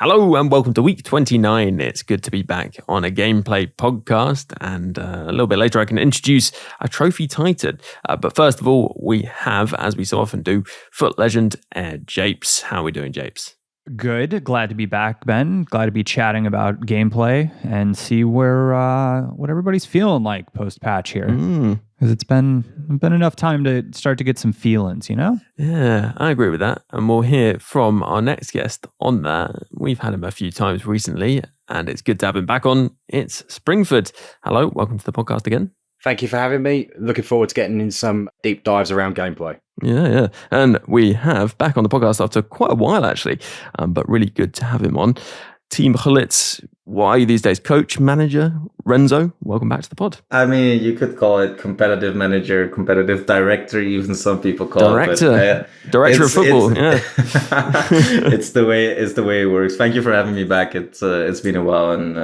Hello and welcome to week 29. It's good to be back on a gameplay podcast, and a little bit later I can introduce a trophy titan. But first of all, we have, as we so often do, foot legend 𝗏𝗡𝗃. How are we doing, 𝗏𝗡𝗃? Good. Glad to be back, Ben. Glad to be chatting about gameplay and see what everybody's feeling like post-patch here. Because it's been enough time to start to get some feelings, you know? Yeah, I agree with that. And we'll hear from our next guest on that. We've had him a few times recently, and it's good to have him back on. It's Springford. Hello, welcome to the podcast again. Thank you for having me. Looking forward to getting in some deep dives around gameplay. Yeah. And we have back on the podcast after quite a while, actually, but really good to have him on. Team Gullit, what are you these days? Coach, manager? Renzo, welcome back to the pod. I mean, you could call it competitive manager, competitive director, even some people call it. Director of football, yeah. It's the way it works. Thank you for having me back. It's been a while, and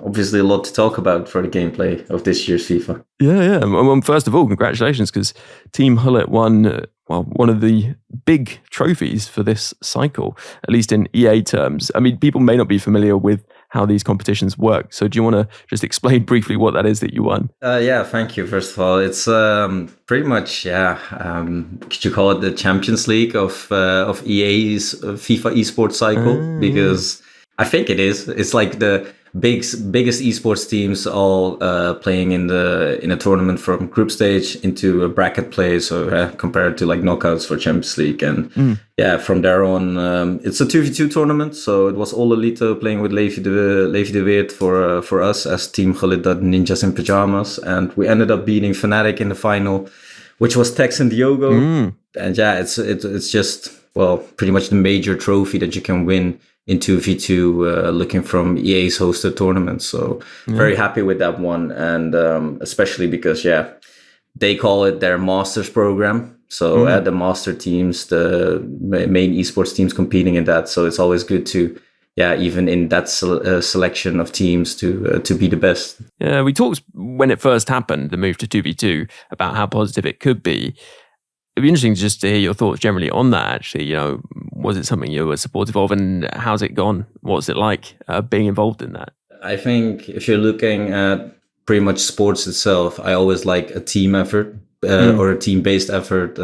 obviously a lot to talk about for the gameplay of this year's FIFA. Yeah. Well, first of all, congratulations, because Team Gullit won one of the big trophies for this cycle, at least in EA terms. I mean, people may not be familiar with how these competitions work. So do you want to just explain briefly what that is that you won? Thank you. First of all, it's pretty much, could you call it the Champions League of EA's FIFA esports cycle? Because I think it is. It's like the biggest esports teams all playing in a tournament from group stage into a bracket play, so compared to like knockouts for Champions League. And from there on, it's a 2v2 tournament, so it was all elite playing with 𝘵𝘵𝘗𝘬𝘐 for us as Team Gullit Ninjas in Pajamas, and we ended up beating Fnatic in the final, which was Tex and Diogo. And it's just pretty much the major trophy that you can win in 2v2 looking from EA's hosted tournaments. So very happy with that one. And especially because, they call it their Masters program. So the master teams, the main esports teams competing in that. So it's always good to, even in that selection of teams to be the best. Yeah, we talked when it first happened, the move to 2v2, about how positive it could be. It'd be interesting just to hear your thoughts generally on that, actually. You know, was it something you were supportive of, and how's it gone? What's it like being involved in that? I think if you're looking at pretty much sports itself, I always like a team effort or a team-based effort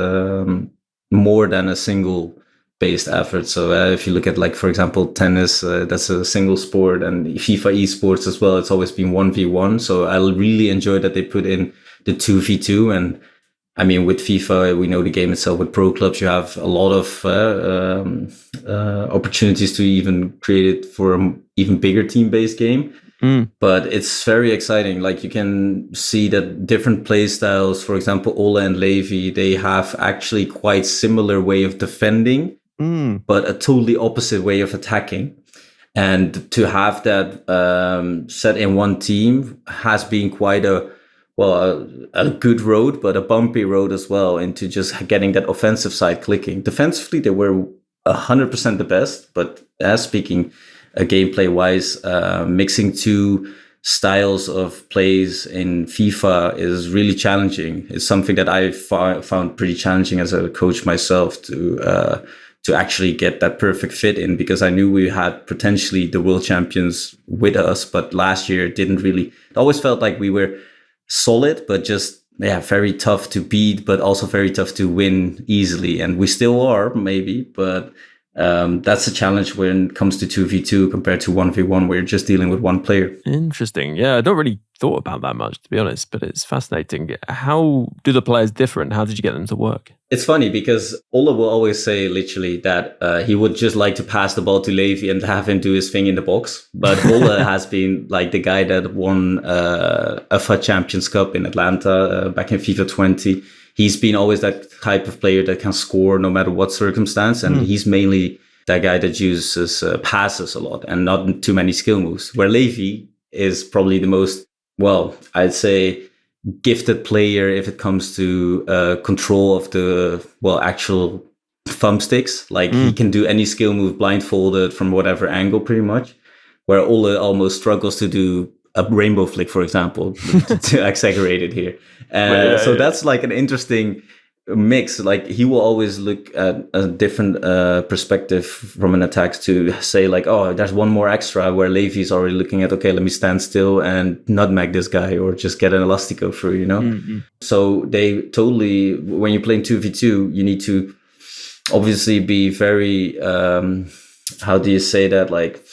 more than a single-based effort. So if you look at, like, for example, tennis, that's a single sport, and FIFA esports as well, it's always been 1v1. So I really enjoy that they put in the 2v2. And I mean, with FIFA, we know the game itself. With pro clubs, you have a lot of opportunities to even create it for an even bigger team-based game. But it's very exciting. Like, you can see that different play styles, for example, 𝘭𝑪 and 𝘬𝘰, they have actually quite similar way of defending, but a totally opposite way of attacking. And to have that set in one team has been quite a good road, but a bumpy road as well, into just getting that offensive side clicking. Defensively, they were 100% the best, but speaking gameplay wise, mixing two styles of plays in FIFA is really challenging. It's something that I found pretty challenging as a coach myself to actually get that perfect fit in, because I knew we had potentially the world champions with us, but last year it always felt like we were solid, but just very tough to beat, but also very tough to win easily. And we still are, maybe, but that's a challenge when it comes to 2v2 compared to 1v1, where you're just dealing with one player. Interesting. Yeah, I don't really thought about that much, to be honest, but it's fascinating. How do the players differ, and how did you get them to work? It's funny because 𝘭𝑪 will always say literally that he would just like to pass the ball to 𝘬𝘰 and have him do his thing in the box. But 𝘭𝑪 has been like the guy that won a FUT Champions Cup in Atlanta back in FIFA 20. He's been always that type of player that can score no matter what circumstance. And he's mainly that guy that uses passes a lot and not too many skill moves. Where 𝘬𝘰 is probably the most, I'd say, gifted player if it comes to control of the actual thumbsticks. Like he can do any skill move blindfolded from whatever angle, pretty much. Where 𝘭𝑪 almost struggles to do a rainbow flick, for example, to exaggerate it here. So that's like an interesting mix. Like he will always look at a different perspective from an attack to say like, oh, there's one more extra, where 𝘬𝘐's already looking at, okay, let me stand still and nutmeg this guy or just get an elastico through, you know? Mm-hmm. So they totally, when you're playing 2v2, you need to obviously be very, how do you say that? Like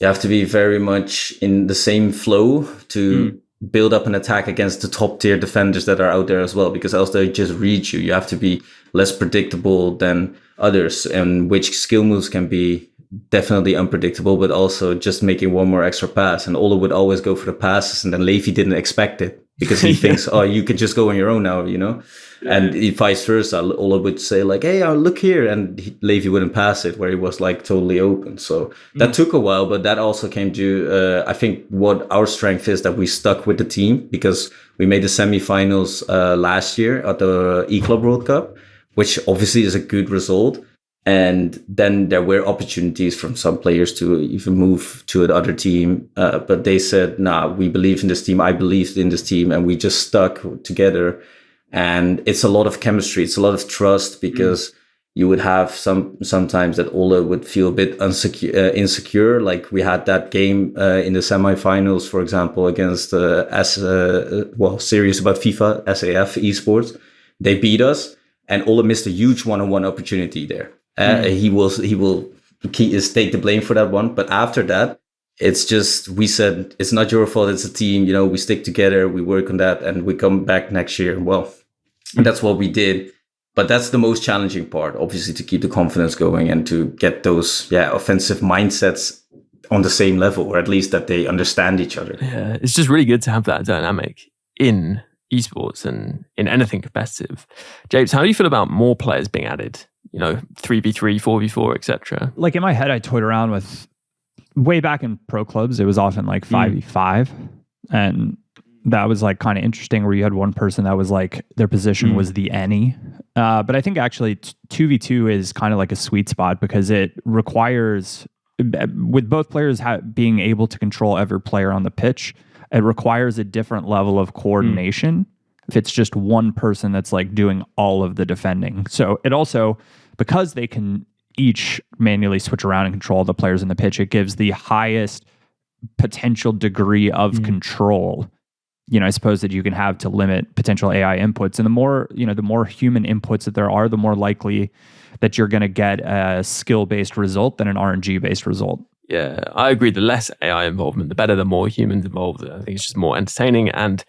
you have to be very much in the same flow to build up an attack against the top tier defenders that are out there as well, because else they just read you. You have to be less predictable than others, and which skill moves can be definitely unpredictable, but also just making one more extra pass. And Ola would always go for the passes, and then 𝘬𝘐 didn't expect it because he thinks, oh, you can just go on your own now, you know? And vice versa. Ola would say like, hey, look here. And 𝘬𝘐 wouldn't pass it, where he was like totally open. So that took a while, but that also came to, I think what our strength is, that we stuck with the team, because we made the semifinals last year at the eClub World Cup, which obviously is a good result. And then there were opportunities from some players to even move to another team. But they said, nah, we believe in this team. I believed in this team. And we just stuck together. And it's a lot of chemistry. It's a lot of trust, because you would have sometimes that Ola would feel a bit insecure. Like we had that game in the semifinals, for example, against serious about FIFA, SAF esports. They beat us, and Ola missed a huge one-on-one opportunity there. He will take the blame for that one. But after that, it's just, we said, it's not your fault. It's a team, you know, we stick together, we work on that, and we come back next year. Well, that's what we did. But that's the most challenging part, obviously, to keep the confidence going and to get those, offensive mindsets on the same level, or at least that they understand each other. Yeah, it's just really good to have that dynamic in esports and in anything competitive. Japes, how do you feel about more players being added? You know, 3v3, 4v4, etc. Like in my head, I toyed around with, way back in pro clubs, it was often like 5v5. And that was like kind of interesting, where you had one person that was like, their position was the 𝘵𝘰. But I think actually 2v2 is kind of like a sweet spot, because it requires, with both players being able to control every player on the pitch, it requires a different level of coordination if it's just one person that's like doing all of the defending. So it also, because they can each manually switch around and control the players in the pitch, it gives the highest potential degree of control, you know, I suppose, that you can have to limit potential AI inputs. And the more, you know, the more human inputs that there are, the more likely that you're going to get a skill-based result than an RNG-based result. Yeah, I agree. The less AI involvement, the better. The more humans involved, I think it's just more entertaining and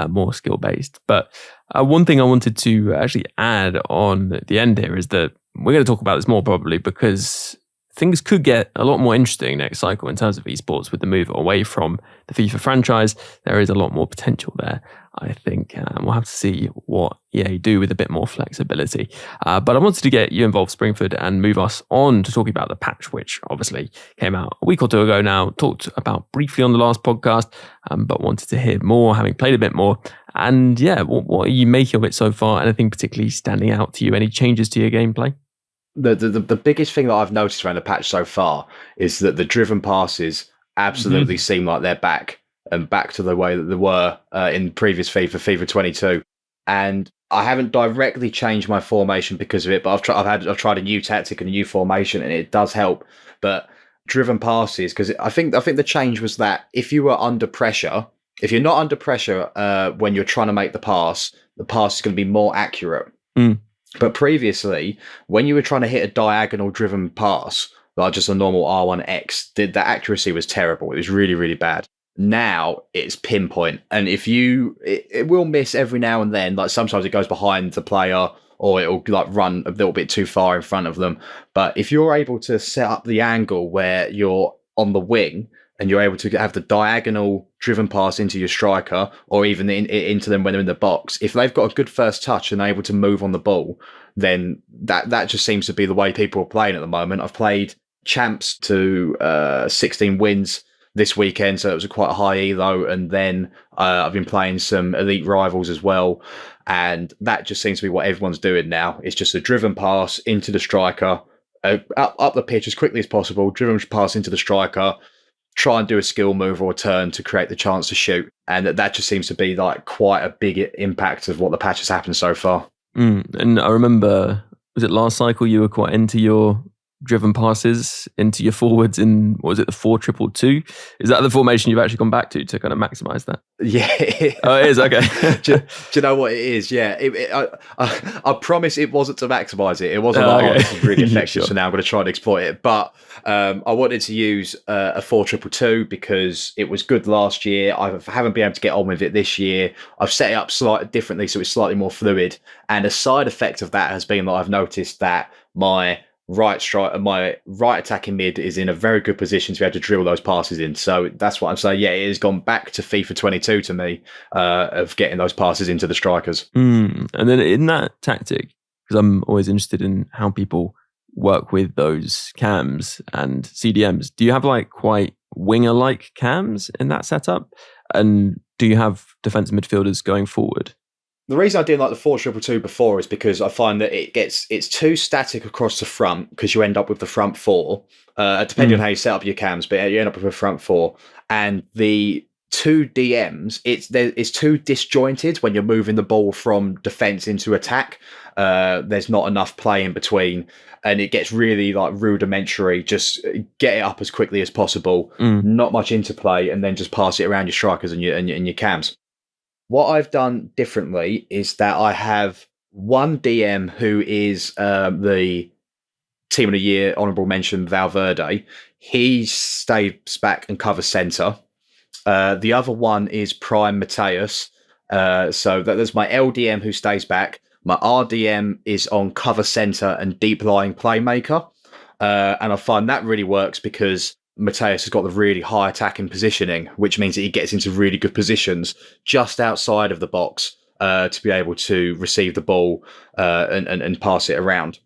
more skill-based. But one thing I wanted to actually add on at the end here is that we're going to talk about this more probably, because things could get a lot more interesting next cycle in terms of esports with the move away from the FIFA franchise. There is a lot more potential there, I think. We'll have to see what EA do with a bit more flexibility. But I wanted to get you involved, Springford, and move us on to talking about the patch, which obviously came out a week or two ago now, talked about briefly on the last podcast, but wanted to hear more, having played a bit more. And yeah, what are you making of it so far? Anything particularly standing out to you? Any changes to your gameplay? The biggest thing that I've noticed around the patch so far is that the driven passes absolutely seem like they're back, and back to the way that they were in previous FIFA 22. And I haven't directly changed my formation because of it, but I've tried a new tactic and a new formation, and it does help. But driven passes, because I think the change was that if you were under pressure, if you're not under pressure when you're trying to make the pass is going to be more accurate. But previously, when you were trying to hit a diagonal driven pass, like just a normal R1X, the accuracy was terrible. It was really, really bad. Now it's pinpoint. And if it will miss every now and then, like sometimes it goes behind the player, or it'll like run a little bit too far in front of them. But if you're able to set up the angle where you're on the wing, and you're able to have the diagonal driven pass into your striker, or even into them when they're in the box, if they've got a good first touch and they're able to move on the ball, then that just seems to be the way people are playing at the moment. I've played champs to 16 wins this weekend, so it was quite a high elo, and then I've been playing some elite rivals as well, and that just seems to be what everyone's doing now. It's just a driven pass into the striker, up the pitch as quickly as possible, driven pass into the striker, try and do a skill move or a turn to create the chance to shoot. And that just seems to be like quite a big impact of what the patch has happened so far. And I remember, was it last cycle you were quite into your driven passes into your forwards in, what was it, the 4-2-2-2? Is that the formation you've actually gone back to kind of maximize that? Yeah. Oh, it is? Okay. do you know what it is? Yeah. I promise it wasn't to maximize it. It wasn't this is really effective, Sure. so now I'm going to try and exploit it. But I wanted to use a 4-2-2-2 because it was good last year. I haven't been able to get on with it this year. I've set it up slightly differently, so it's slightly more fluid. And a side effect of that has been that I've noticed that my right attacking mid is in a very good position to be able to drill those passes in. So that's what I'm saying. Yeah, it has gone back to FIFA 22 to me of getting those passes into the strikers. And then in that tactic, because I'm always interested in how people work with those cams and CDMs, do you have like quite winger-like cams in that setup? And do you have defensive midfielders going forward? The reason I didn't like the 4-2-2-2 before is because I find that it's too static across the front because you end up with the front four, depending on how you set up your cams, but you end up with a front four. And the two DMs, it's too disjointed when you're moving the ball from defence into attack. There's not enough play in between, and it gets really like rudimentary. Just get it up as quickly as possible, not much interplay, and then just pass it around your strikers and your cams. What I've done differently is that I have one DM who is the Team of the Year honourable mention 𝘵𝘵𝘐𝘉. He stays back and covers centre. The other one is Prime Mateus. So there's my LDM who stays back. My RDM is on cover centre and deep lying playmaker. And I find that really works because Mateus has got the really high attacking positioning, which means that he gets into really good positions just outside of the box to be able to receive the ball and pass it around.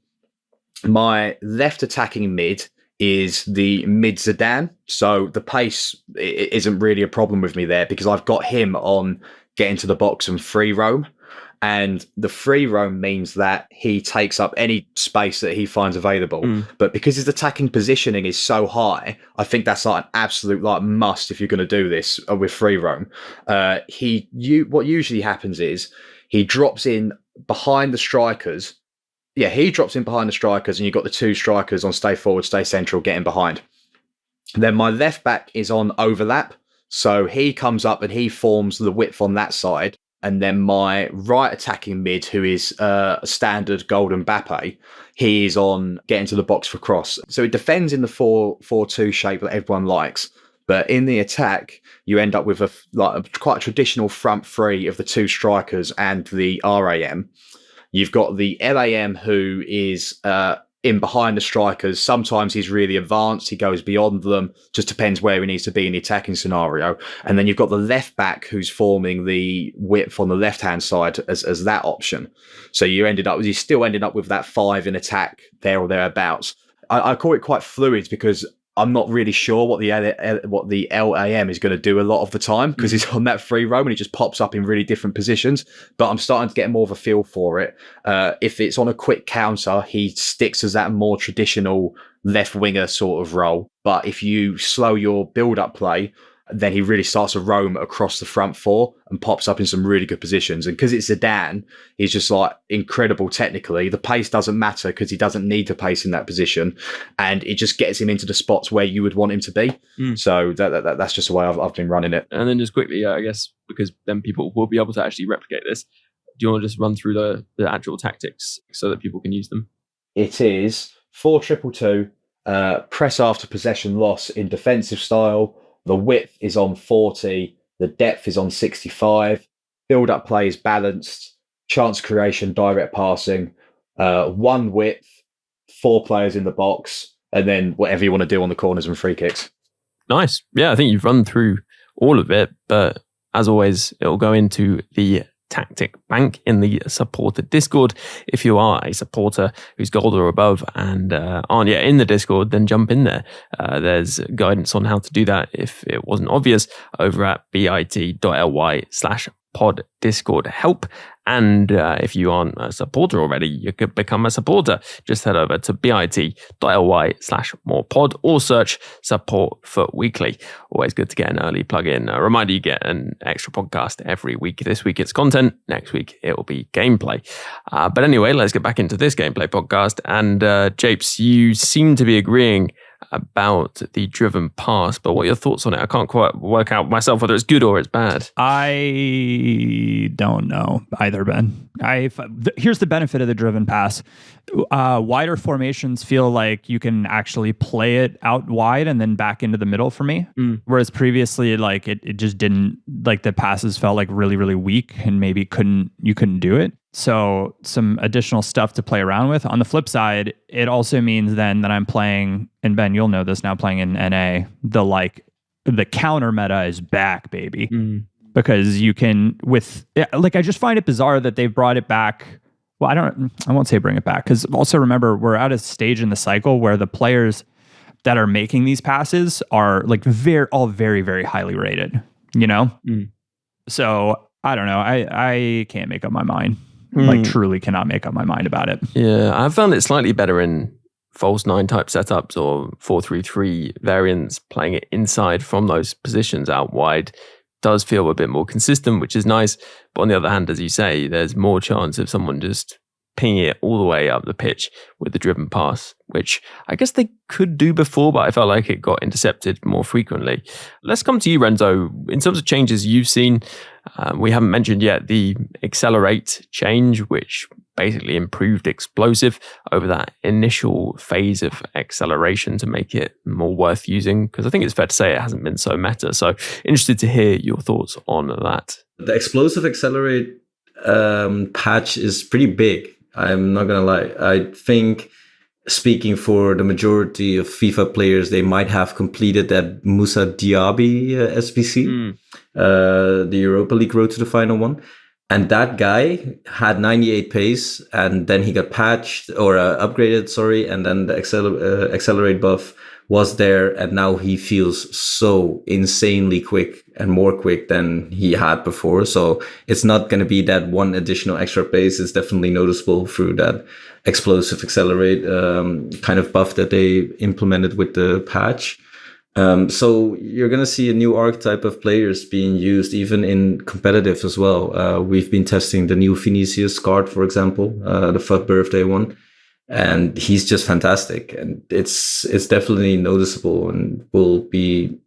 My left attacking mid is the mid Zidane. So the pace isn't really a problem with me there because I've got him on getting to the box and free roam. And the free roam means that he takes up any space that he finds available. But because his attacking positioning is so high, I think that's like an absolute like must if you're going to do this with free roam. What usually happens is he drops in behind the strikers. Yeah, he drops in behind the strikers, and you've got the two strikers on stay forward, stay central, getting behind. Then my left back is on overlap. So he comes up and he forms the width on that side. And then my right attacking mid, who is a standard golden 𝗵𝘃, he is on getting to the box for cross. So it defends in the 4-4-2 shape that everyone likes. But in the attack, you end up with a quite a traditional front three of the two strikers and the RAM. You've got the LAM, who is in behind the strikers. Sometimes he's really advanced. He goes beyond them. Just depends where he needs to be in the attacking scenario. And then you've got the left back who's forming the width on the left-hand side as that option. So you still ended up with that 5 in attack there or thereabouts. I call it quite fluid because I'm not really sure what the LAM is going to do a lot of the time because he's on that free roam and he just pops up in really different positions. But I'm starting to get more of a feel for it. If it's on a quick counter, he sticks as that more traditional left winger sort of role. But if you slow your build-up play, then he really starts to roam across the front four and pops up in some really good positions. And because it's Zidane, he's just like incredible technically. The pace doesn't matter because he doesn't need the pace in that position. And it just gets him into the spots where you would want him to be. So that's just the way I've been running it. And then just quickly, I guess, because then people will be able to actually replicate this, do you want to just run through the actual tactics so that people can use them? It is 4-2-2-2, press after possession loss in defensive style. The width is on 40, the depth is on 65, build-up play is balanced, chance creation, direct passing, one width, 4 players in the box, and then whatever you want to do on the corners and free kicks. Nice. Yeah, I think you've run through all of it, but as always, it'll go into the Tactic Bank in the supporter Discord. If you are a supporter who's gold or above and aren't yet in the Discord, then jump in there. There's guidance on how to do that if it wasn't obvious over at bit.ly/ Pod Discord help. And if you aren't a supporter already, you could become a supporter. Just head over to bit.ly/morepod or search support for weekly. Always good to get an early plug-in. A reminder, you get an extra podcast every week. This week it's content. Next week it will be gameplay. But anyway, let's get back into this gameplay podcast. And Japes, you seem to be agreeing about the driven pass, but what are your thoughts on it? I can't quite work out myself whether it's good or it's bad. I don't know either, Ben. Here's the benefit of the driven pass. Wider formations feel like you can actually play it out wide and then back into the middle for me. Whereas previously, like it just didn't, like the passes felt like really, really weak and maybe you couldn't do it. So some additional stuff to play around with. On the flip side, it also means then that I'm playing, and Ben, you'll know this now playing in NA, the counter meta is back, baby. Because you can I just find it bizarre that they've brought it back. Well, I won't say bring it back, because also remember, we're at a stage in the cycle where the players that are making these passes are like all very, very highly rated, you know? So I don't know. I can't make up my mind. Like truly cannot make up my mind about it. Yeah, I've found it slightly better in false 9 type setups or 4-3-3 variants. Playing it inside from those positions out wide does feel a bit more consistent, which is nice. But on the other hand, as you say, there's more chance of someone just pinging it all the way up the pitch with the driven pass, which I guess they could do before, but I felt like it got intercepted more frequently. Let's come to you, Renzo. In terms of changes you've seen, we haven't mentioned yet the accelerate change, which basically improved explosive over that initial phase of acceleration to make it more worth using, because I think it's fair to say it hasn't been so meta. So interested to hear your thoughts on that. The explosive accelerate patch is pretty big. I'm not going to lie. I think, speaking for the majority of FIFA players, they might have completed that Moussa Diaby SBC, the Europa League road to the final one. And that guy had 98 pace, and then he got patched or upgraded, and then the accelerate buff was there, and now he feels so insanely quick and more quick than he had before. So it's not going to be that one additional extra pace. It's definitely noticeable through that explosive accelerate kind of buff that they implemented with the patch. So you're going to see a new archetype of players being used even in competitive as well. We've been testing the new 𝘵𝑛icius card, for example, the 𝘵𝑚𝑚 birthday one. And he's just fantastic. And it's definitely noticeable and will be,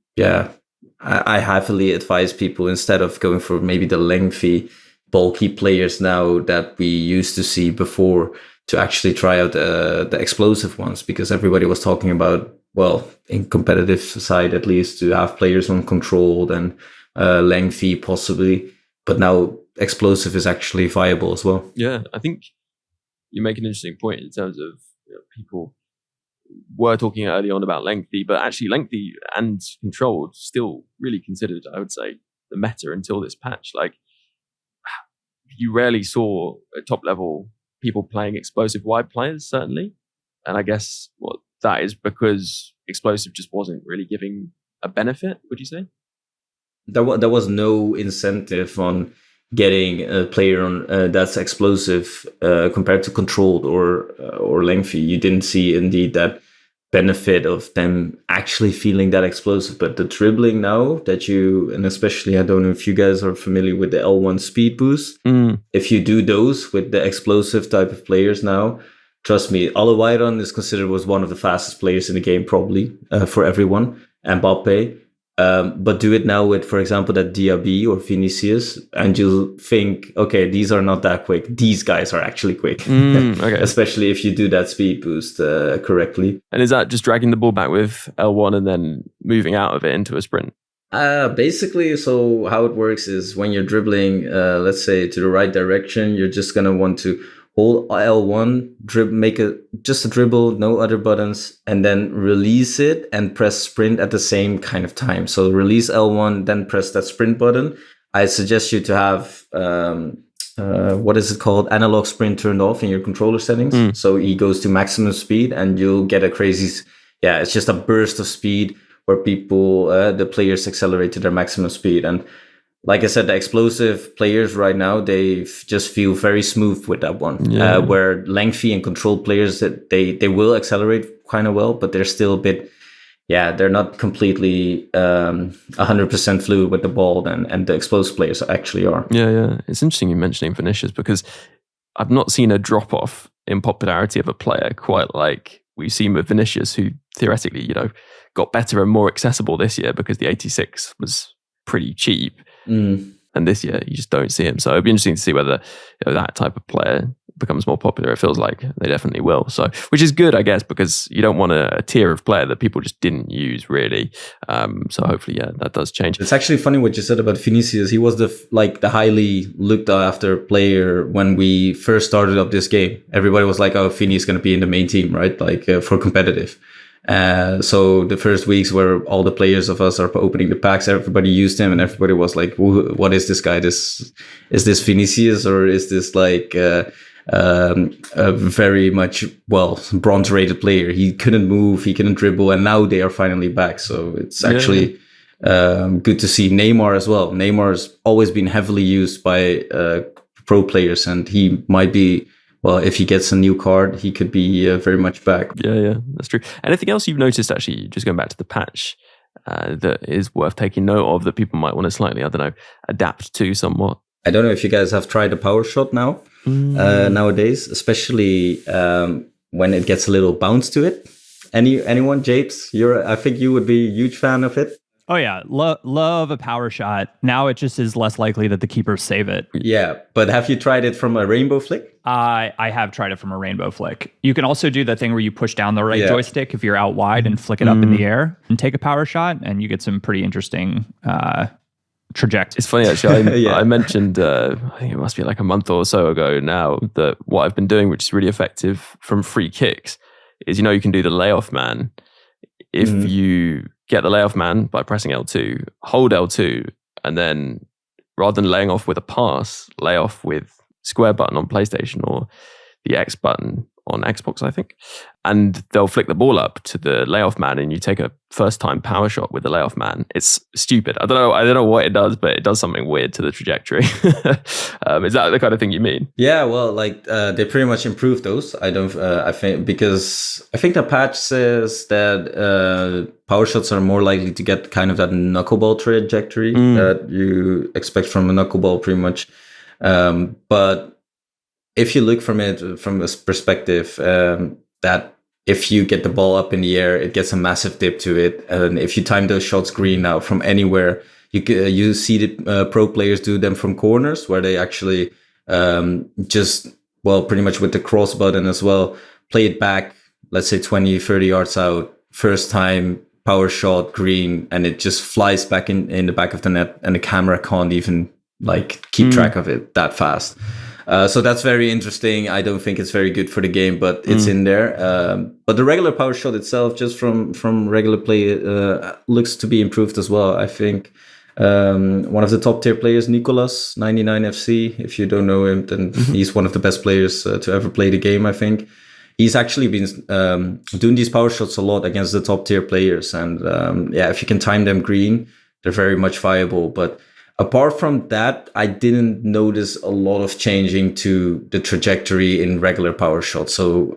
I heavily advise people, instead of going for maybe the lengthy, bulky players now that we used to see before, to actually try out the explosive ones, because everybody was talking about, well, in competitive side at least, to have players on controlled and lengthy possibly. But now explosive is actually viable as well. Yeah, I think you make an interesting point in terms of, people were talking early on about lengthy, but actually lengthy and controlled still really considered, I would say, the meta until this patch. Like, you rarely saw at top level people playing explosive wide players, certainly. And I guess that is because explosive just wasn't really giving a benefit, would you say? There was no incentive on getting a player on that's explosive compared to controlled or lengthy. You didn't see indeed that benefit of them actually feeling that explosive. But the dribbling now that and especially, I don't know if you guys are familiar with the L1 speed boost. If you do those with the explosive type of players now, trust me, 𝘰𝘰𝘰𝘀 is considered was one of the fastest players in the game, probably for everyone. 𝘵𝘰𝘃. But do it now with, for example, that Diaby or 𝘵𝑛icius, and you'll think, okay, these are not that quick. These guys are actually quick. Okay. Especially if you do that speed boost correctly. And is that just dragging the ball back with L1 and then moving out of it into a sprint? Basically, so how it works is when you're dribbling, let's say to the right direction, you're just going to want to hold L1, make just a dribble, no other buttons, and then release it and press sprint at the same kind of time. So release L1, then press that sprint button. I suggest you to have, what is it called? Analog sprint turned off in your controller settings. So he goes to maximum speed and you'll get a crazy, it's just a burst of speed where the players accelerate to their maximum speed. And like I said, the explosive players right now, they just feel very smooth with that one. Yeah. Where lengthy and controlled players, that they will accelerate kind of well, but they're still a bit, they're not completely 100% fluid with the ball, and the explosive players actually are. Yeah. It's interesting you mentioning Vinicius, because I've not seen a drop off in popularity of a player quite like we've seen with Vinicius, who theoretically, got better and more accessible this year because the 86 was pretty cheap. And this year you just don't see him. So it'd be interesting to see whether that type of player becomes more popular. It feels like they definitely will. So, which is good, I guess, because you don't want a tier of player that people just didn't use really. So hopefully, that does change. It's actually funny what you said about Vinicius. He was the highly looked after player when we first started up this game. Everybody was like, "Oh, Vini is going to be in the main team, right? For competitive." So the first weeks where all the players of us are opening the packs, everybody used him, and everybody was like, "What is this guy? Is this Vinicius, or is this a very much bronze rated player? He couldn't move, he couldn't dribble, and now they are finally back." So it's actually good to see Neymar as well. Neymar's always been heavily used by pro players, and he might be. Well, if he gets a new card, he could be very much back. Yeah, that's true. Anything else you've noticed, actually, just going back to the patch, that is worth taking note of, that people might want to slightly, adapt to somewhat? I don't know if you guys have tried a power shot nowadays, especially when it gets a little bounce to it. Anyone, Japes? I think you would be a huge fan of it. Oh yeah, love a power shot. Now it just is less likely that the keepers save it. Yeah, but have you tried it from a rainbow flick? I have tried it from a rainbow flick. You can also do the thing where you push down the right joystick if you're out wide and flick it up in the air and take a power shot, and you get some pretty interesting trajectory. It's funny, actually. I mentioned, I think it must be like a month or so ago now, that what I've been doing, which is really effective from free kicks, is you can do the layoff man. If you get the layoff man by pressing L2, hold L2, and then rather than laying off with a pass, lay off with square button on PlayStation or the X button on Xbox, I think. And they'll flick the ball up to the layoff man, and you take a first time power shot with the layoff man. It's stupid. I don't know what it does, but it does something weird to the trajectory. Is that the kind of thing you mean? Yeah, well, they pretty much improved those. I think the patch says that power shots are more likely to get kind of that knuckleball trajectory that you expect from a knuckleball, pretty much. But if you look from this perspective, that if you get the ball up in the air, it gets a massive dip to it. And if you time those shots green now from anywhere, you see the pro players do them from corners, where they actually pretty much with the cross button as well, play it back, let's say 20, 30 yards out, first time, power shot, green, and it just flies back in the back of the net, and the camera can't even keep track of it that fast. So that's very interesting. I don't think it's very good for the game, but it's in there. But the regular power shot itself, just from regular play, looks to be improved as well. I think one of the top tier players, Nicolas, 99FC, if you don't know him, then he's one of the best players to ever play the game, I think. He's actually been doing these power shots a lot against the top tier players. And if you can time them green, they're very much viable. But apart from that, I didn't notice a lot of changing to the trajectory in regular power shots. So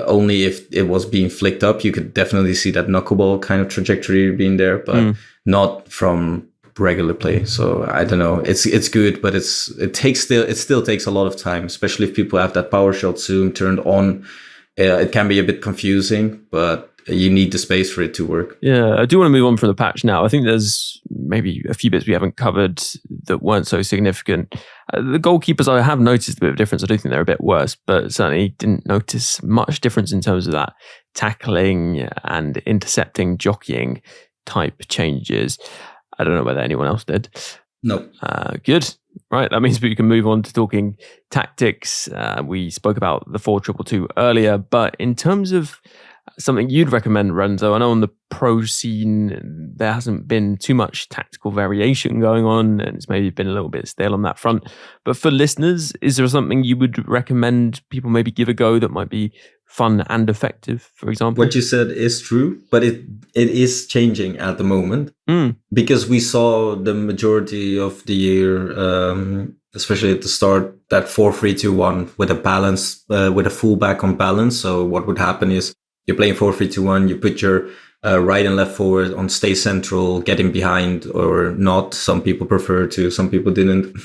only if it was being flicked up, you could definitely see that knuckleball kind of trajectory being there, but not from regular play. So I don't know. It's good, but it still takes a lot of time, especially if people have that power shot zoom turned on. It can be a bit confusing, but you need the space for it to work. Yeah, I do want to move on from the patch now. I think there's maybe a few bits we haven't covered that weren't so significant. The goalkeepers, I have noticed a bit of difference. I do think they're a bit worse, but certainly didn't notice much difference in terms of that tackling and intercepting, jockeying type changes. I don't know whether anyone else did. No. Good. Right, that means we can move on to talking tactics. We spoke about the 4-2-2 earlier, but in terms of something you'd recommend, Renzo? I know on the pro scene, there hasn't been too much tactical variation going on, and it's maybe been a little bit stale on that front. But for listeners, is there something you would recommend people maybe give a go that might be fun and effective, for example? What you said is true, but it is changing at the moment because we saw the majority of the year, especially at the start, that 4-3-2-1 with a balance, with a fullback on balance. So what would happen is you're playing 4-3-2-1, you put your right and left forward on stay central, getting behind or not. Some people prefer to, some people didn't.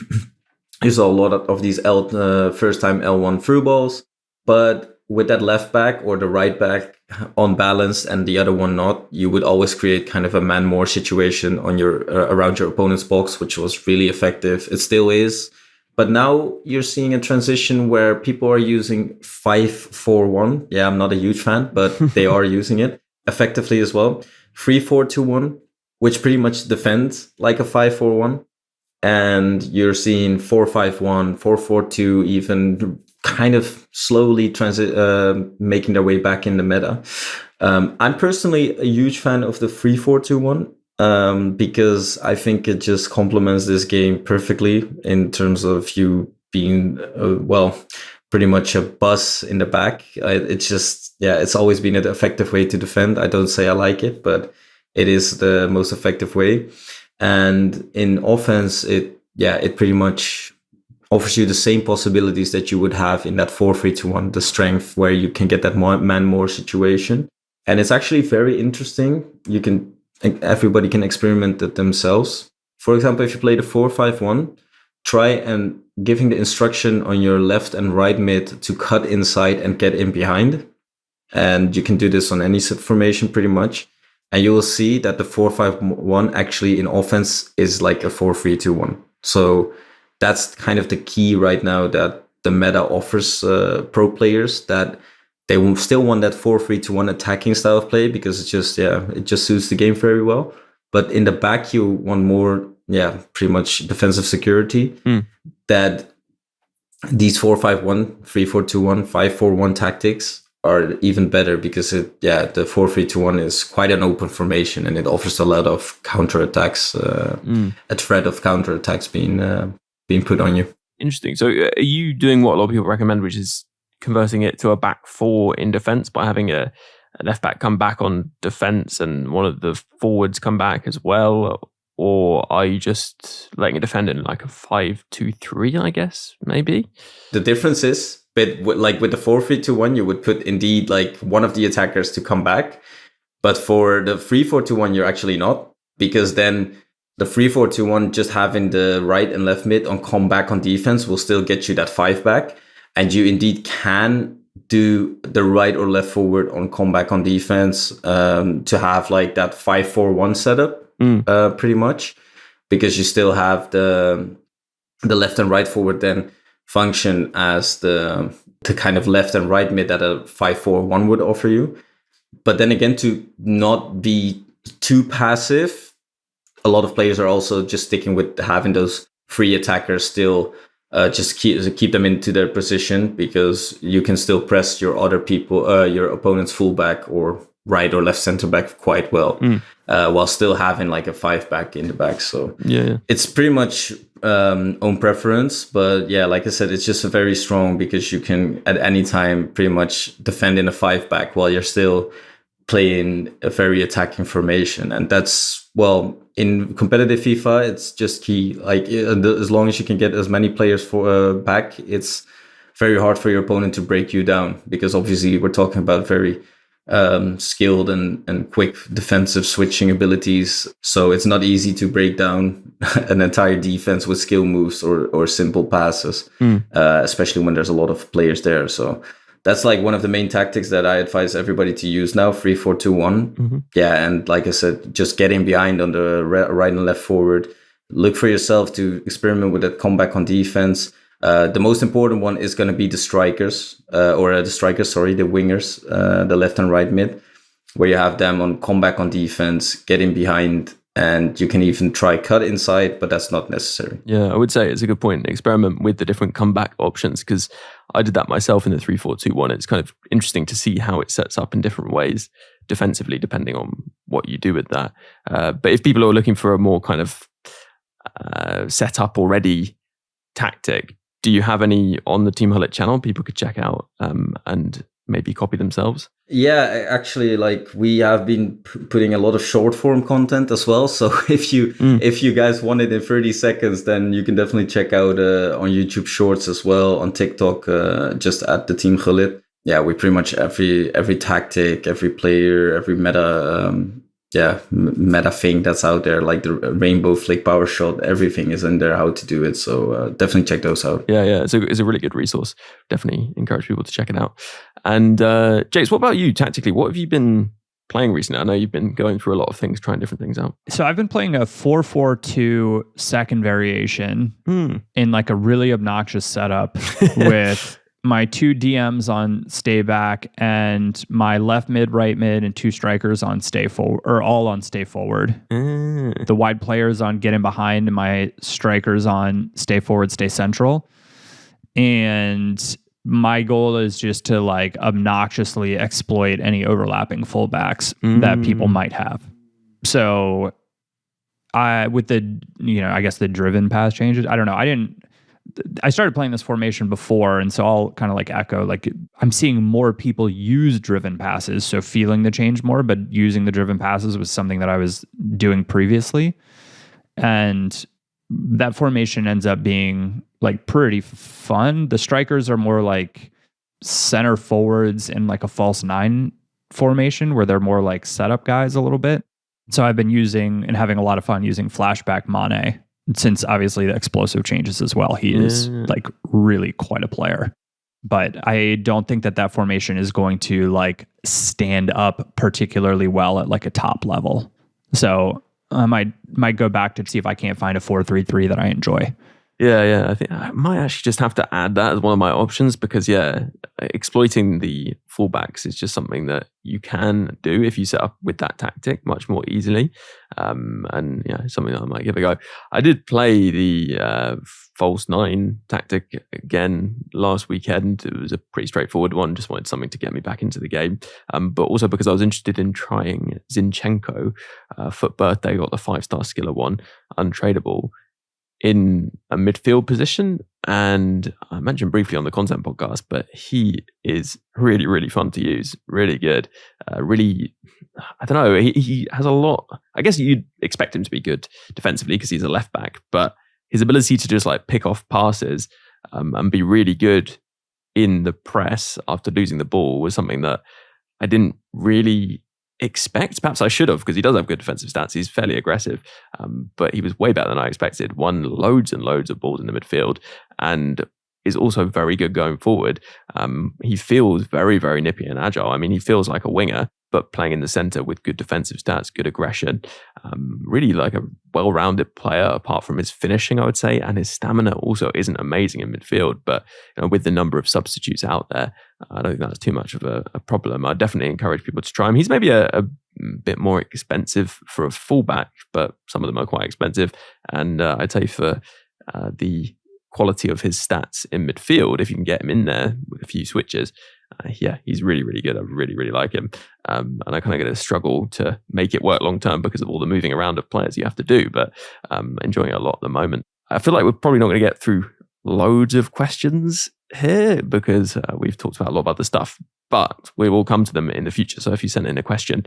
You saw a lot of these first time L1 through balls, but with that left back or the right back on balance and the other one not, you would always create kind of a man more situation on your around your opponent's box, which was really effective. It still is. But now you're seeing a transition where people are using 5-4-1. Yeah, I'm not a huge fan, but they are using it effectively as well. 3-4-2-1, which pretty much defends like a 5-4-1. And you're seeing 4-5-1, 4-4-2, even kind of slowly making their way back in the meta. I'm personally a huge fan of the 3-4-2-1 because I think it just complements this game perfectly in terms of you being, pretty much a bus in the back. It's just, it's always been an effective way to defend. I don't say I like it, but it is the most effective way. And in offense, it pretty much offers you the same possibilities that you would have in that 4-3-2-1, the strength where you can get that man more situation. And it's actually very interesting. Everybody can experiment it themselves. For example, if you play the 4-5-1, try and giving the instruction on your left and right mid to cut inside and get in behind. And you can do this on any formation pretty much. And you will see that the 4-5-1 actually in offense is like a 4-3-2-1. So that's kind of the key right now that the meta offers pro players, that they will still want that 4-3-2-1 attacking style of play because it just suits the game very well. But in the back, you want more, pretty much defensive security. That these 4-5-1, 3-4-2-1, 5-4-1 tactics are even better because the 4-3-2-1 is quite an open formation and it offers a lot of counterattacks, a threat of counterattacks being put on you. Interesting. So are you doing what a lot of people recommend, which is converting it to a back four in defense by having a left back come back on defense and one of the forwards come back as well? Or are you just letting it defend in like a 5-2-3, I guess, maybe? The difference is, like with the 4-3-2-1, you would put indeed like one of the attackers to come back. But for the 3-4-2-1, you're actually not, because then the 3-4-2-1, just having the right and left mid on come back on defense will still get you that 5 back. And you indeed can do the right or left forward on comeback on defense to have like that 5-4-1 setup pretty much, because you still have the left and right forward then function as the kind of left and right mid that a 5-4-1 would offer you. But then again, to not be too passive, a lot of players are also just sticking with having those 3 attackers still. Just keep them into their position, because you can still press your other people, your opponent's fullback or right or left center back quite well, while still having like a 5 back in the back. So it's pretty much own preference. But like I said, it's just very strong because you can at any time pretty much defend in a 5 back while you're still playing a very attacking formation. And that's, well, in competitive FIFA, it's just key. Like as long as you can get as many players for back, it's very hard for your opponent to break you down, because obviously we're talking about very skilled and quick defensive switching abilities. So it's not easy to break down an entire defense with skill moves or simple passes, especially when there's a lot of players there. So that's like one of the main tactics that I advise everybody to use now, 3-4-2-1. And like I said, just getting behind on the right and left forward. Look for yourself to experiment with that comeback on defense. The most important one is going to be the wingers, the left and right mid, where you have them on comeback on defense, getting behind And you can even try cut inside, but that's not necessary. Yeah, I would say it's a good point. Experiment with the different comeback options, because I did that myself in the 3-4-2-1. It's kind of interesting to see how it sets up in different ways defensively, depending on what you do with that. But if people are looking for a more kind of set up already tactic, do you have any on the Team Gullit channel people could check out and maybe copy themselves? Yeah, actually, like we have been putting a lot of short form content as well. So if you guys want it in 30 seconds, then you can definitely check out on YouTube Shorts as well, on TikTok, just at the Team Gullit. Yeah, we pretty much every tactic, every player, every meta thing that's out there, like the rainbow flick power shot, everything is in there, how to do it. So definitely check those out. Yeah, it's a really good resource. Definitely encourage people to check it out. And Jace, what about you tactically? What have you been playing recently? I know you've been going through a lot of things, trying different things out. So I've been playing a 4-4-2 second variation in like a really obnoxious setup with my 2 DMs on stay back and my left mid, right mid, and 2 strikers on stay forward, or all on stay forward. The wide players on get in behind, and my strikers on stay forward, stay central. And my goal is just to like obnoxiously exploit any overlapping fullbacks that people might have. So with the, I guess the driven pass changes, I don't know. I started playing this formation before, and so I'll kind of like echo, like I'm seeing more people use driven passes, so feeling the change more, but using the driven passes was something that I was doing previously. And that formation ends up being like pretty fun. The strikers are more like center forwards in like a false 9 formation, where they're more like setup guys a little bit. So I've been using and having a lot of fun using flashback Mane, since obviously the explosive changes as well. He is like really quite a player. But I don't think that formation is going to like stand up particularly well at like a top level. So I might go back to see if I can't find a 4-3-3 that I enjoy. Yeah. I think I might actually just have to add that as one of my options, because exploiting the fullbacks is just something that you can do if you set up with that tactic much more easily. And something that I might give a go. I did play the false 9 tactic again last weekend. It was a pretty straightforward one. Just wanted something to get me back into the game. But also because I was interested in trying Zinchenko. For birthday, got the 5-star skiller one, untradeable, in a midfield position. And I mentioned briefly on the content podcast, but he is really, really fun to use. Really good. Really, I don't know. He has a lot. I guess you'd expect him to be good defensively because he's a left back, but his ability to just like pick off passes and be really good in the press after losing the ball was something that I didn't really expect. Perhaps I should have, because he does have good defensive stats. He's fairly aggressive, but he was way better than I expected. Won loads and loads of balls in the midfield, and is also very good going forward. He feels very, very nippy and agile. I mean, he feels like a winger, but playing in the centre with good defensive stats, good aggression. Really like a well-rounded player, apart from his finishing, I would say, and his stamina also isn't amazing in midfield. But with the number of substitutes out there, I don't think that's too much of a problem. I definitely encourage people to try him. He's maybe a bit more expensive for a fullback, but some of them are quite expensive. And I'd say for the quality of his stats in midfield, if you can get him in there with a few switches, he's really, really good. I really, really like him. And I kind of get a struggle to make it work long term because of all the moving around of players you have to do, but enjoying it a lot at the moment. I feel like we're probably not going to get through loads of questions here because we've talked about a lot of other stuff, but we will come to them in the future. So if you send in a question,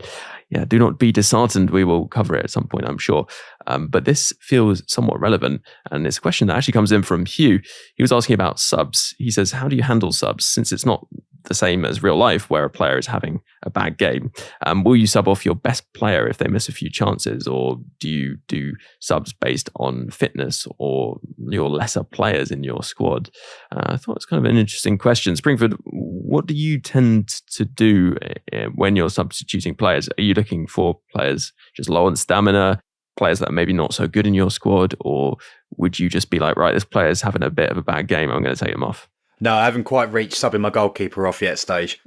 do not be disheartened. We will cover it at some point, I'm sure. But this feels somewhat relevant. And it's a question that actually comes in from Hugh. He was asking about subs. He says, how do you handle subs? Since it's not the same as real life where a player is having a bad game, will you sub off your best player if they miss a few chances? Or do you do subs based on fitness or your lesser players in your squad? I thought it's kind of an interesting question. Springford, what do you tend to do when you're substituting players? Are you looking for players just low on stamina, players that are maybe not so good in your squad? Or would you just be like, right, this player's having a bit of a bad game, I'm going to take him off? No, I haven't quite reached subbing my goalkeeper off yet stage.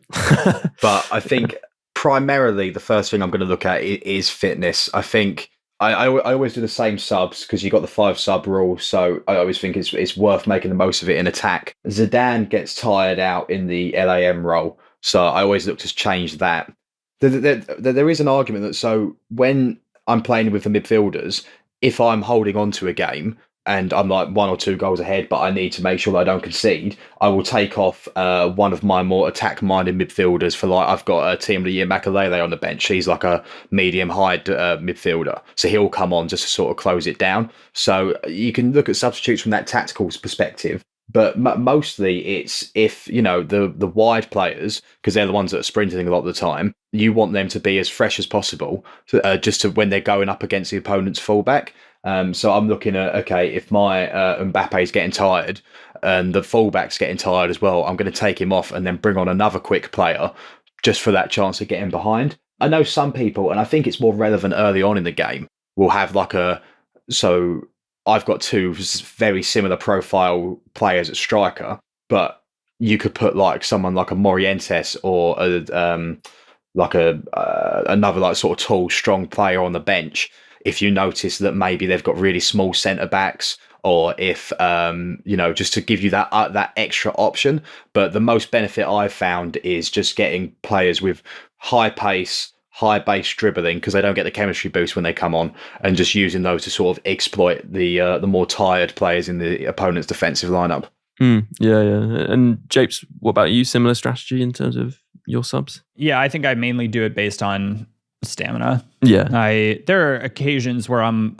But I think primarily the first thing I'm going to look at is fitness. I think I always do the same subs because you got the 5 sub rule, so I always think it's worth making the most of it in attack. Zidane gets tired out in the LAM role, so I always look to change that. There is an argument that so when I'm playing with the midfielders, if I'm holding on to a game and I'm like 1 or 2 goals ahead, but I need to make sure that I don't concede, I will take off one of my more attack-minded midfielders for like, I've got a 𝘵𝘠𝗫𝘀𝘀𝘀 on the bench. He's like a medium-height midfielder. So he'll come on just to sort of close it down. So you can look at substitutes from that tactical perspective. But mostly it's if, the wide players, because they're the ones that are sprinting a lot of the time, you want them to be as fresh as possible just to when they're going up against the opponent's fullback. So I'm looking at, okay, if my 𝘵𝘵𝘀𝘀𝘀 is getting tired and the fullback's getting tired as well, I'm going to take him off and then bring on another quick player just for that chance of getting behind. I know some people, and I think it's more relevant early on in the game, will have so I've got 2 very similar profile players at striker, but you could put like someone like a Morientes or another like sort of tall, strong player on the bench. If you notice that maybe they've got really small centre backs, or if just to give you that extra option. But the most benefit I've found is just getting players with high pace, high base dribbling, because they don't get the chemistry boost when they come on, and just using those to sort of exploit the more tired players in the opponent's defensive lineup. Yeah. And Japes, what about you? Similar strategy in terms of your subs? Yeah, I think I mainly do it based on stamina. Yeah. There are occasions where I'll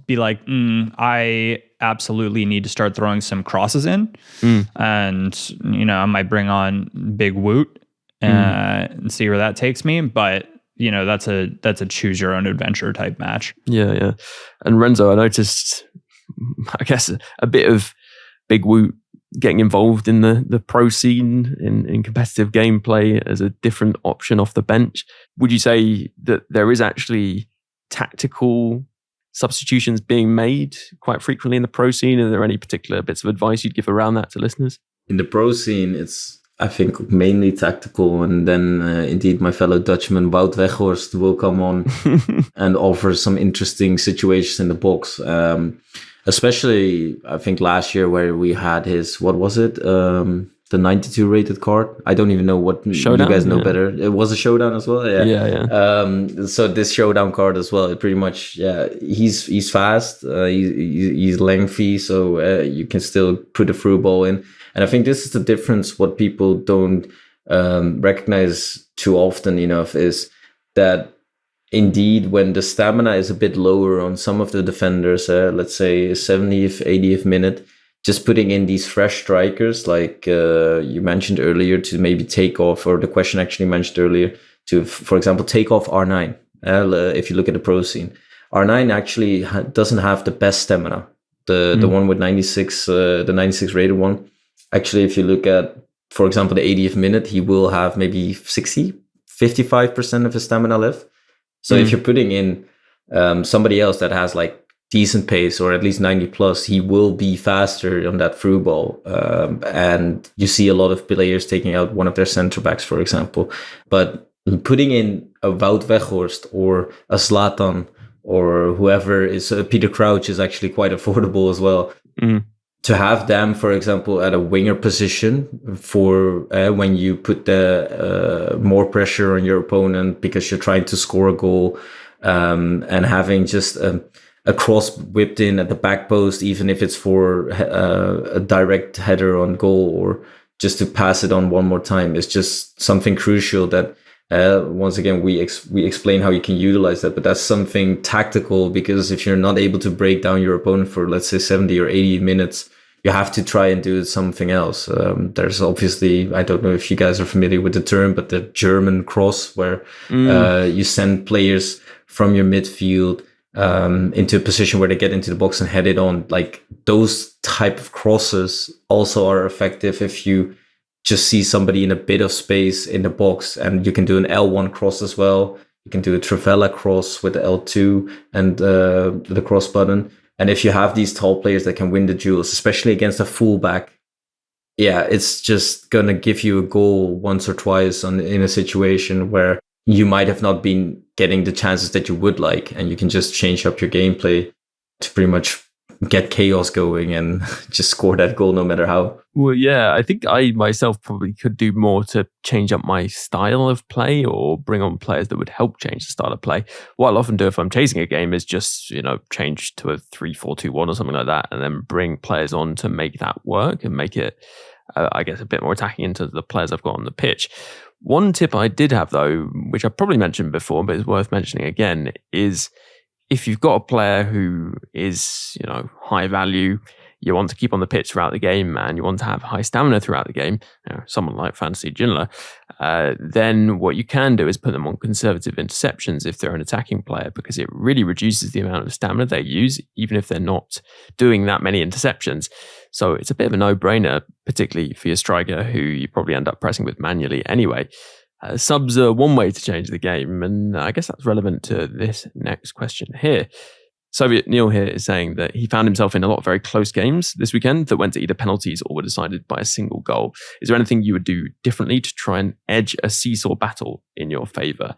be like, I absolutely need to start throwing some crosses in. And, I might bring on Big Woot and see where that takes me. But, that's a choose your own adventure type match. Yeah. And Renzo, I noticed, I guess, a bit of Big Woot getting involved in the pro scene in competitive gameplay as a different option off the bench. Would you say that there is actually tactical substitutions being made quite frequently in the pro scene? Are there any particular bits of advice you'd give around that to listeners? In the pro scene, it's, I think, mainly tactical. And then indeed, my fellow Dutchman, Wout Weghorst, will come on and offer some interesting situations in the box. Especially, I think, last year where we had his, what was it? The 92 rated card. I don't even know what showdown? You guys know better. It was a showdown as well. Yeah. So this showdown card as well, it pretty much, he's fast. He's lengthy, so you can still put a through ball in. And I think this is the difference. What people don't recognize too often enough is that indeed, when the stamina is a bit lower on some of the defenders, let's say 70th, 80th minute, just putting in these fresh strikers, like you mentioned earlier, to maybe take off, or the question actually mentioned earlier, to, for example, take off R9. If you look at the pro scene, R9 actually doesn't have the best stamina. The one with 96, the 96 rated one. Actually, if you look at, for example, the 80th minute, he will have maybe 55% of his stamina left. So if you're putting in somebody else that has like decent pace, or at least 90 plus, he will be faster on that through ball. And you see a lot of players taking out one of their center backs, for example. But putting in a Wout Weghorst or a Zlatan or whoever is, Peter Crouch is actually quite affordable as well. To have them, for example, at a winger position for when you put the more pressure on your opponent because you're trying to score a goal, and having just a cross whipped in at the back post, even if it's for a direct header on goal or just to pass it on one more time, is just something crucial that once again we explain how you can utilize that. But that's something tactical, because if you're not able to break down your opponent for, let's say, 70 or 80 minutes, you have to try and do something else. There's obviously, I don't know if you guys are familiar with the term, but the German cross, where you send players from your midfield into a position where they get into the box and head it on. Like, those type of crosses also are effective if you just see somebody in a bit of space in the box, and you can do an L1 cross as well. You can do a Trivela cross with the L2 and the cross button. And if you have these tall players that can win the duels, especially against a fullback, it's just going to give you a goal once or twice in a situation where you might have not been getting the chances that you would like, and you can just change up your gameplay to pretty much get chaos going and just score that goal no matter how. Well, yeah, I think I myself probably could do more to change up my style of play or bring on players that would help change the style of play. What I'll often do if I'm chasing a game is just, change to a 3-4-2-1 or something like that, and then bring players on to make that work and make it, I guess, a bit more attacking into the players I've got on the pitch. One tip I did have, though, which I probably mentioned before, but is worth mentioning again, is if you've got a player who is, high value, you want to keep on the pitch throughout the game, and you want to have high stamina throughout the game, someone like 𝗵𝘃 𝗔𝗫, then what you can do is put them on conservative interceptions if they're an attacking player, because it really reduces the amount of stamina they use, even if they're not doing that many interceptions. So it's a bit of a no-brainer, particularly for your striker, who you probably end up pressing with manually anyway. Subs are one way to change the game, and I guess that's relevant to this next question here. Soviet Neil here is saying that he found himself in a lot of very close games this weekend that went to either penalties or were decided by a single goal. Is there anything you would do differently to try and edge a seesaw battle in your favour?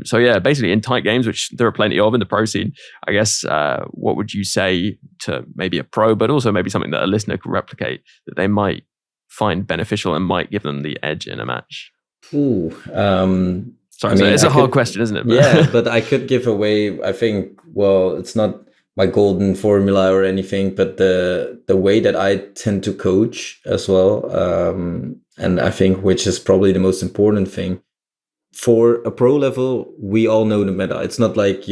So yeah, basically in tight games, which there are plenty of in the pro scene, I guess, what would you say to maybe a pro, but also maybe something that a listener could replicate that they might find beneficial and might give them the edge in a match? Sorry, it's a hard question, isn't it? Yeah, but I could give away, I think, well, it's not my golden formula or anything, but the way that I tend to coach as well, and I think which is probably the most important thing. For a pro level, we all know the meta. It's not like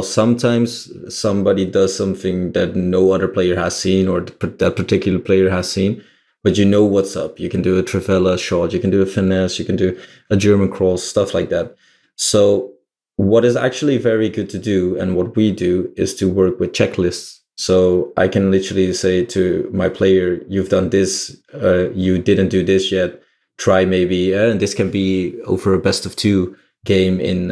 sometimes somebody does something that no other player has seen or that particular player has seen. But you know what's up. You can do a trivela shot, you can do a finesse, you can do a German cross, stuff like that. So what is actually very good to do, and what we do, is to work with checklists. So I can literally say to my player, you've done this, you didn't do this yet, try maybe, and this can be over a best of 2 game in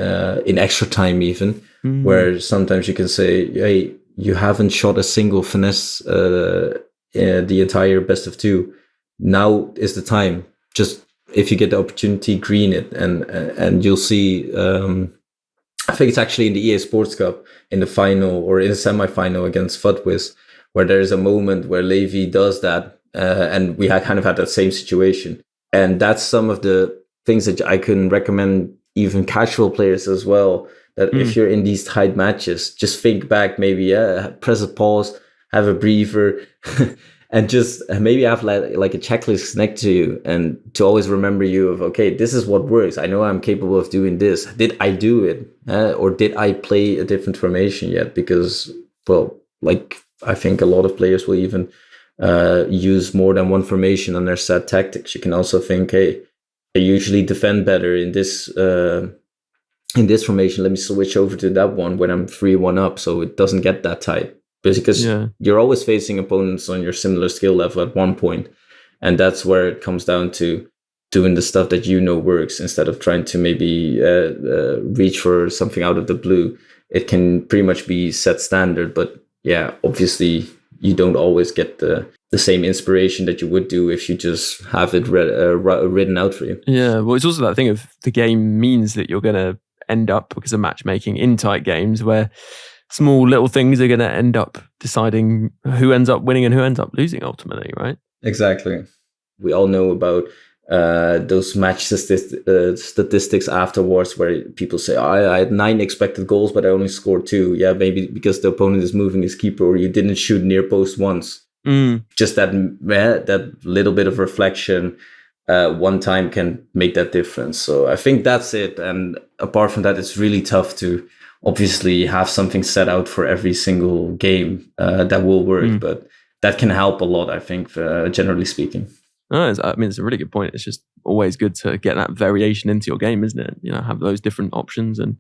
extra time even, where sometimes you can say, hey, you haven't shot a single finesse the entire best of 2. Now is the time. Just if you get the opportunity, green it, and you'll see. I think it's actually in the EA Sports Cup in the final or in the semi-final against 𝘵𝑚, where there is a moment where 𝘬𝘃 does that, and we had kind of had that same situation. And that's some of the things that I can recommend even casual players as well. That if you're in these tight matches, just think back, maybe press a pause, have a breather. And just maybe have like a checklist next to you, and to always remember you of, okay, this is what works. I know I'm capable of doing this. Did I do it? Or did I play a different formation yet? Because, I think a lot of players will even use more than one formation on their set tactics. You can also think, hey, I usually defend better in this formation. Let me switch over to that one when I'm 3-1 up, so it doesn't get that tight. Because you're always facing opponents on your similar skill level at one point. And that's where it comes down to doing the stuff that works, instead of trying to maybe reach for something out of the blue. It can pretty much be set standard. But yeah, obviously you don't always get the same inspiration that you would do if you just have it written out for you. Yeah, well, it's also that thing of the game means that you're going to end up, because of matchmaking, in tight games where small little things are going to end up deciding who ends up winning and who ends up losing ultimately, right? Exactly. We all know about those match statistics afterwards, where people say, I had 9 expected goals, but I only scored 2. Yeah, maybe because the opponent is moving his keeper, or you didn't shoot near post once. Just that little bit of reflection one time can make that difference. So I think that's it. And apart from that, it's really tough to obviously have something set out for every single game that will work, but that can help a lot, I think, generally speaking. It's a really good point. It's just always good to get that variation into your game, isn't it? Have those different options, and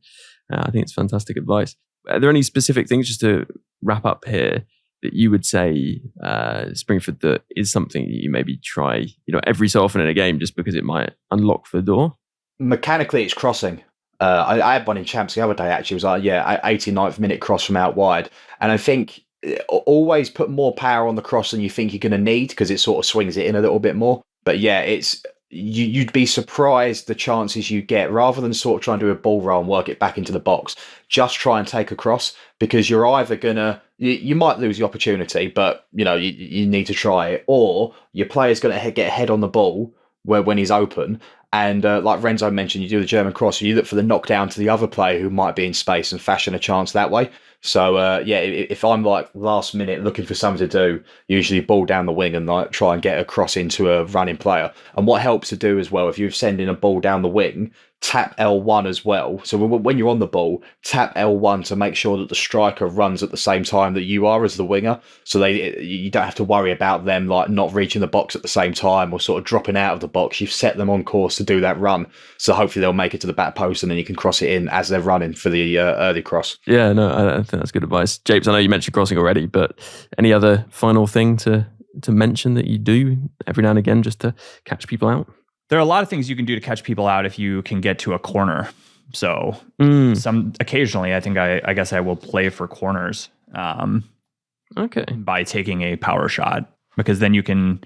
I think it's fantastic advice. Are there any specific things, just to wrap up here, that you would say, Springford, that is something that you maybe try, every so often in a game, just because it might unlock the door? Mechanically, it's crossing. I had one in Champs the other day, actually. It was 89th minute cross from out wide. And I think always put more power on the cross than you think you're going to need, because it sort of swings it in a little bit more. But yeah, it's you'd be surprised the chances you get, rather than sort of trying to do a ball roll and work it back into the box. Just try and take a cross, because you're either gonna, you might lose the opportunity, but you need to try it, or your player's gonna get a head on the ball when he's open. And like Renzo mentioned, you do the German cross, you look for the knockdown to the other player who might be in space and fashion a chance that way. So if I'm like last minute looking for something to do, usually ball down the wing and like try and get a cross into a running player. And what helps to do as well, if you're sending a ball down the wing, tap L1 as well. So when you're on the ball, tap L1 to make sure that the striker runs at the same time that you are as the winger. So you don't have to worry about them like not reaching the box at the same time or sort of dropping out of the box. You've set them on course to do that run. So hopefully they'll make it to the back post and then you can cross it in as they're running for the early cross. Yeah, no, I think that's good advice. Japes, I know you mentioned crossing already, but any other final thing to mention that you do every now and again just to catch people out? There are a lot of things you can do to catch people out if you can get to a corner. So occasionally, I think I guess I will play for corners. Okay. By taking a power shot, because then you can,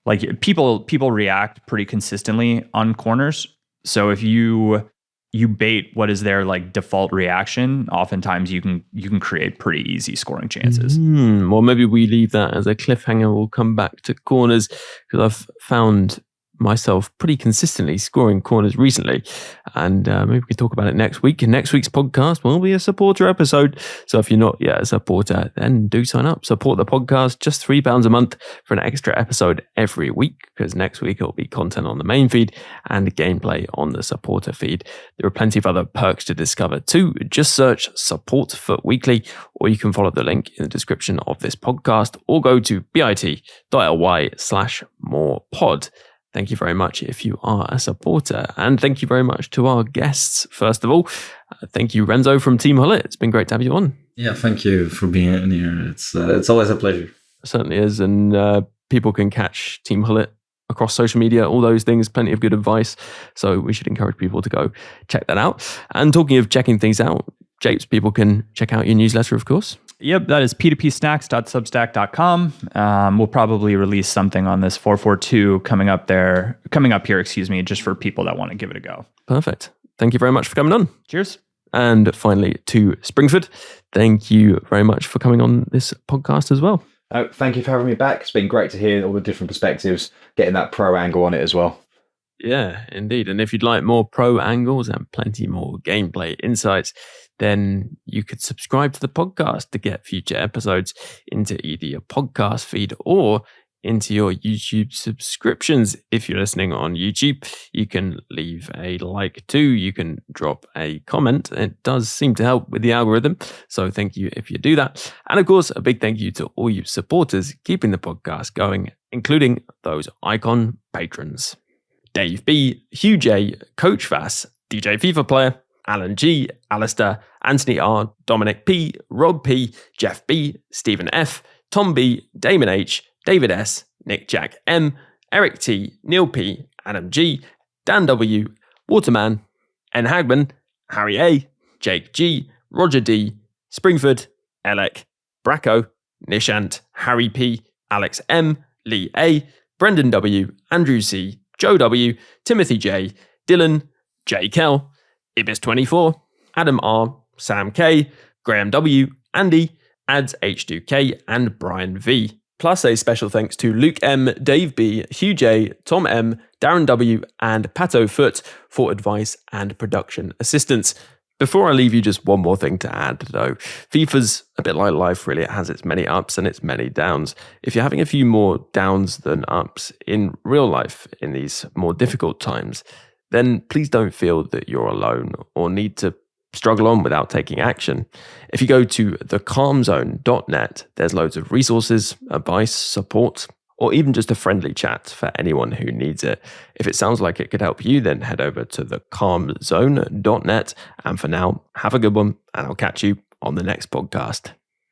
like, people react pretty consistently on corners. So if you bait what is their like default reaction, oftentimes you can create pretty easy scoring chances. Well, maybe we leave that as a cliffhanger. We'll come back to corners, because I've found myself pretty consistently scoring corners recently, and maybe we can talk about it next week. And next week's podcast will be a supporter episode, so if you're not yet a supporter, then do sign up. Support the podcast, just £3 a month for an extra episode every week, because next week it'll be content on the main feed and gameplay on the supporter feed. There are plenty of other perks to discover too. Just search Support for Weekly, or you can follow the link in the description of this podcast, or go to bit.ly/morepod. Thank you very much if you are a supporter. And thank you very much to our guests. First of all, thank you, Renzo from Team Gullit. It's been great to have you on. Yeah, thank you for being in here. It's always a pleasure. It certainly is. And people can catch Team Gullit across social media, all those things, plenty of good advice. So we should encourage people to go check that out. And talking of checking things out, Japes, people can check out your newsletter, of course. Yep, that is p2psnacks.substack.com. We'll probably release something on this 442 coming up here, just for people that want to give it a go. Perfect. Thank you very much for coming on. Cheers. And finally to Springford, thank you very much for coming on this podcast as well. Thank you for having me back. It's been great to hear all the different perspectives, getting that pro angle on it as well. Yeah, indeed. And if you'd like more pro angles and plenty more gameplay insights, then you could subscribe to the podcast to get future episodes into either your podcast feed or into your YouTube subscriptions. If you're listening on YouTube, you can leave a like too. You can drop a comment. It does seem to help with the algorithm. So thank you if you do that. And of course, a big thank you to all you supporters keeping the podcast going, including those icon patrons: Dave B, 𝘬𝘬𝘦, Coach Vass, DJ FIFA Player, Alan G, Alistair, Anthony R, Dominic P, Rob P, Jeff B, Stephen F, Tom B, Damon H, David S, Nick Jack M, Eric T, Neil P, Adam G, Dan W, Waterman, N Hagman, Harry A, Jake G, Roger D, Springford, Elec, Bracco, Nishant, Harry P, Alex M, Lee A, Brendan W, Andrew C, Joe W, Timothy J, Dylan, J Kell, Ibis24, Adam R, Sam K, Graham W, Andy, Ads H2K, and Brian V. Plus a special thanks to Luke M, Dave B, 𝘬𝘬𝘦, Tom M, Darren W, and Pato Foot for advice and production assistance. Before I leave you, just one more thing to add though. FIFA's a bit like life really. It has its many ups and its many downs. If you're having a few more downs than ups in real life in these more difficult times, then please don't feel that you're alone or need to struggle on without taking action. If you go to thecalmzone.net, there's loads of resources, advice, support, or even just a friendly chat for anyone who needs it. If it sounds like it could help you, then head over to thecalmzone.net. And for now, have a good one, and I'll catch you on the next podcast.